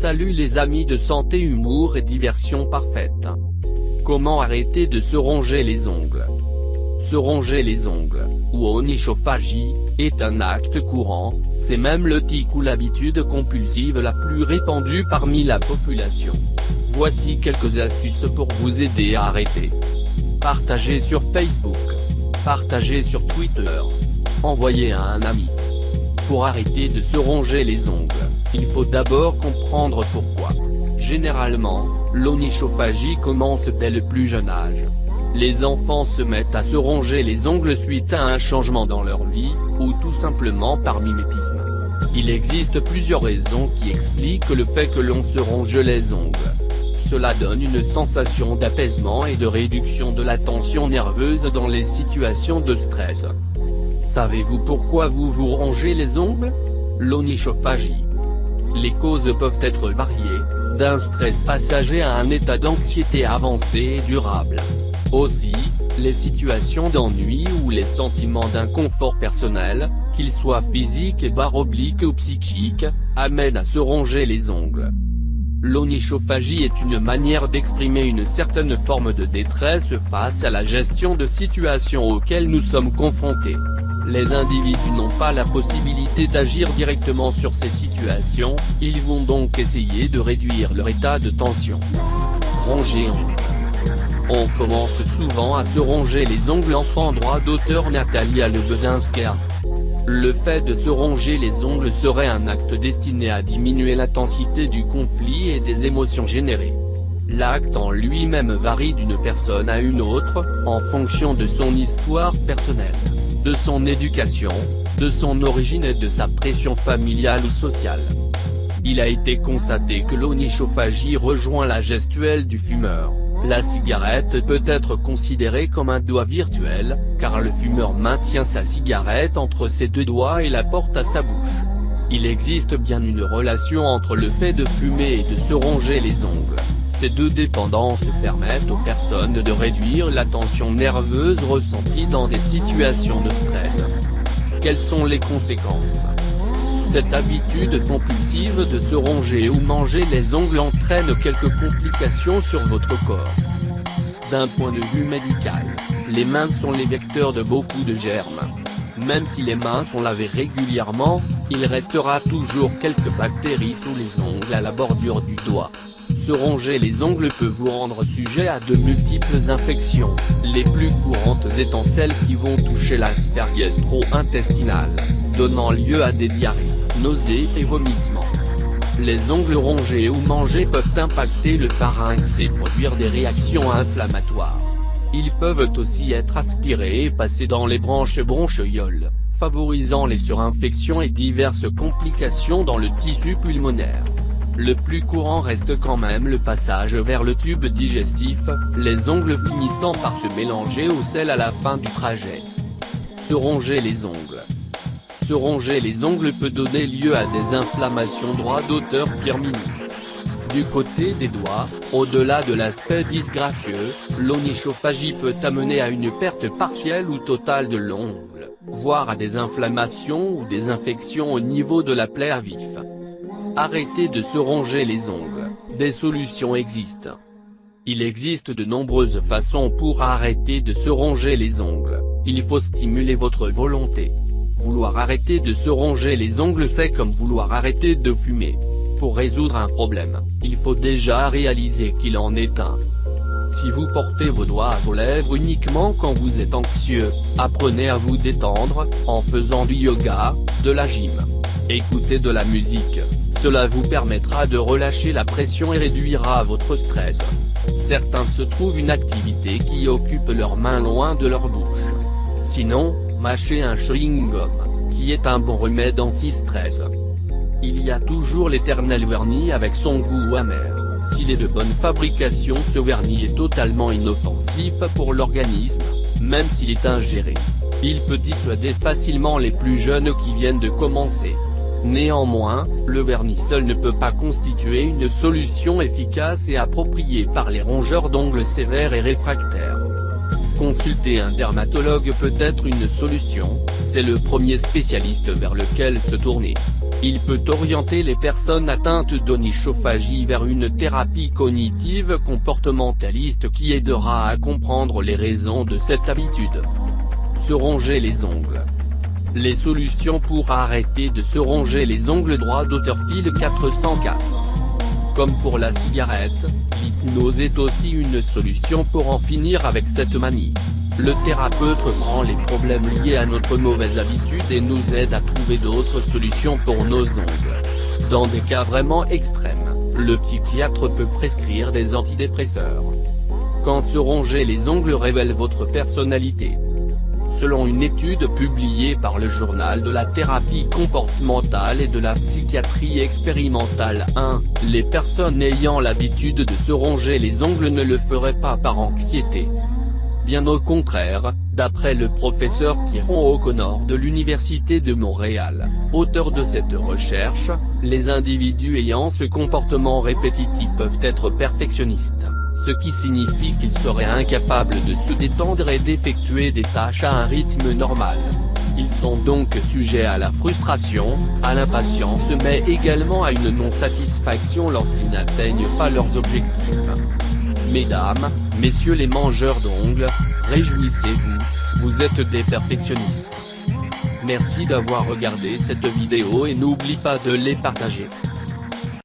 Salut les amis de santé, humour et diversion parfaite. Comment arrêter de se ronger les ongles? Se ronger les ongles, ou onychophagie, est un acte courant, c'est même le tic ou l'habitude compulsive la plus répandue parmi la population. Voici quelques astuces pour vous aider à arrêter. Partagez sur Facebook. Partagez sur Twitter. Envoyez à un ami. Pour arrêter de se ronger les ongles, il faut d'abord comprendre pourquoi. Généralement, l'onychophagie commence dès le plus jeune âge. Les enfants se mettent à se ronger les ongles suite à un changement dans leur vie, ou tout simplement par mimétisme. Il existe plusieurs raisons qui expliquent le fait que l'on se ronge les ongles. Cela donne une sensation d'apaisement et de réduction de la tension nerveuse dans les situations de stress. Savez-vous pourquoi vous vous rongez les ongles? L'onychophagie. Les causes peuvent être variées, d'un stress passager à un état d'anxiété avancé et durable. Aussi, les situations d'ennui ou les sentiments d'inconfort personnel, qu'ils soient physiques et obliques ou psychiques, amènent à se ronger les ongles. L'onychophagie est une manière d'exprimer une certaine forme de détresse face à la gestion de situations auxquelles nous sommes confrontés. Les individus n'ont pas la possibilité d'agir directement sur ces situations, ils vont donc essayer de réduire leur état de tension. Ronger ongles. On commence souvent à se ronger les ongles enfant droit d'auteur Natalia Lebedinska. Le fait de se ronger les ongles serait un acte destiné à diminuer l'intensité du conflit et des émotions générées. L'acte en lui-même varie d'une personne à une autre, en fonction de son histoire personnelle, de son éducation, de son origine et de sa pression familiale ou sociale. Il a été constaté que l'onychophagie rejoint la gestuelle du fumeur. La cigarette peut être considérée comme un doigt virtuel, car le fumeur maintient sa cigarette entre ses deux doigts et la porte à sa bouche. Il existe bien une relation entre le fait de fumer et de se ronger les ongles. Ces deux dépendances permettent aux personnes de réduire la tension nerveuse ressentie dans des situations de stress. Quelles sont les conséquences? Cette habitude compulsive de se ronger ou manger les ongles entraîne quelques complications sur votre corps. D'un point de vue médical, les mains sont les vecteurs de beaucoup de germes. Même si les mains sont lavées régulièrement, il restera toujours quelques bactéries sous les ongles à la bordure du doigt. Se ronger les ongles peut vous rendre sujet à de multiples infections, les plus courantes étant celles qui vont toucher la sphère gastro-intestinale, donnant lieu à des diarrhées, nausées et vomissements. Les ongles rongés ou mangés peuvent impacter le pharynx et produire des réactions inflammatoires. Ils peuvent aussi être aspirés et passer dans les branches bronchioles, favorisant les surinfections et diverses complications dans le tissu pulmonaire. Le plus courant reste quand même le passage vers le tube digestif, les ongles finissant par se mélanger au sel à la fin du trajet. Se ronger les ongles. Se ronger les ongles peut donner lieu à des inflammations droit d'auteur Pierre-Mini. Du côté des doigts, au-delà de l'aspect disgracieux, l'onychophagie peut amener à une perte partielle ou totale de l'ongle, voire à des inflammations ou des infections au niveau de la plaie à vif. Arrêtez de se ronger les ongles, des solutions existent. Il existe de nombreuses façons pour arrêter de se ronger les ongles, il faut stimuler votre volonté. Vouloir arrêter de se ronger les ongles, c'est comme vouloir arrêter de fumer. Pour résoudre un problème, il faut déjà réaliser qu'il en est un. Si vous portez vos doigts à vos lèvres uniquement quand vous êtes anxieux, apprenez à vous détendre, en faisant du yoga, de la gym. Écoutez de la musique, cela vous permettra de relâcher la pression et réduira votre stress. Certains se trouvent une activité qui occupe leurs mains loin de leur bouche. Sinon, mâchez un chewing-gum, qui est un bon remède anti-stress. Il y a toujours l'éternel vernis avec son goût amer. S'il est de bonne fabrication, ce vernis est totalement inoffensif pour l'organisme, même s'il est ingéré. Il peut dissuader facilement les plus jeunes qui viennent de commencer. Néanmoins, le vernis seul ne peut pas constituer une solution efficace et appropriée par les rongeurs d'ongles sévères et réfractaires. Consulter un dermatologue peut être une solution, c'est le premier spécialiste vers lequel se tourner. Il peut orienter les personnes atteintes d'onychophagie vers une thérapie cognitive comportementaliste qui aidera à comprendre les raisons de cette habitude. Se ronger les ongles. Les solutions pour arrêter de se ronger les ongles droits d'auteur fil 404. Comme pour la cigarette, l'hypnose est aussi une solution pour en finir avec cette manie. Le thérapeute reprend les problèmes liés à notre mauvaise habitude et nous aide à trouver d'autres solutions pour nos ongles. Dans des cas vraiment extrêmes, le psychiatre peut prescrire des antidépresseurs. Quand se ronger les ongles révèle votre personnalité. Selon une étude publiée par le journal de la thérapie comportementale et de la psychiatrie expérimentale 1, les personnes ayant l'habitude de se ronger les ongles ne le feraient pas par anxiété. Bien au contraire, d'après le professeur Kieron O'Connor de l'Université de Montréal, auteur de cette recherche, les individus ayant ce comportement répétitif peuvent être perfectionnistes, ce qui signifie qu'ils seraient incapables de se détendre et d'effectuer des tâches à un rythme normal. Ils sont donc sujets à la frustration, à l'impatience mais également à une non-satisfaction lorsqu'ils n'atteignent pas leurs objectifs. Mesdames, messieurs les mangeurs d'ongles, réjouissez-vous, vous êtes des perfectionnistes. Merci d'avoir regardé cette vidéo et n'oublie pas de les partager.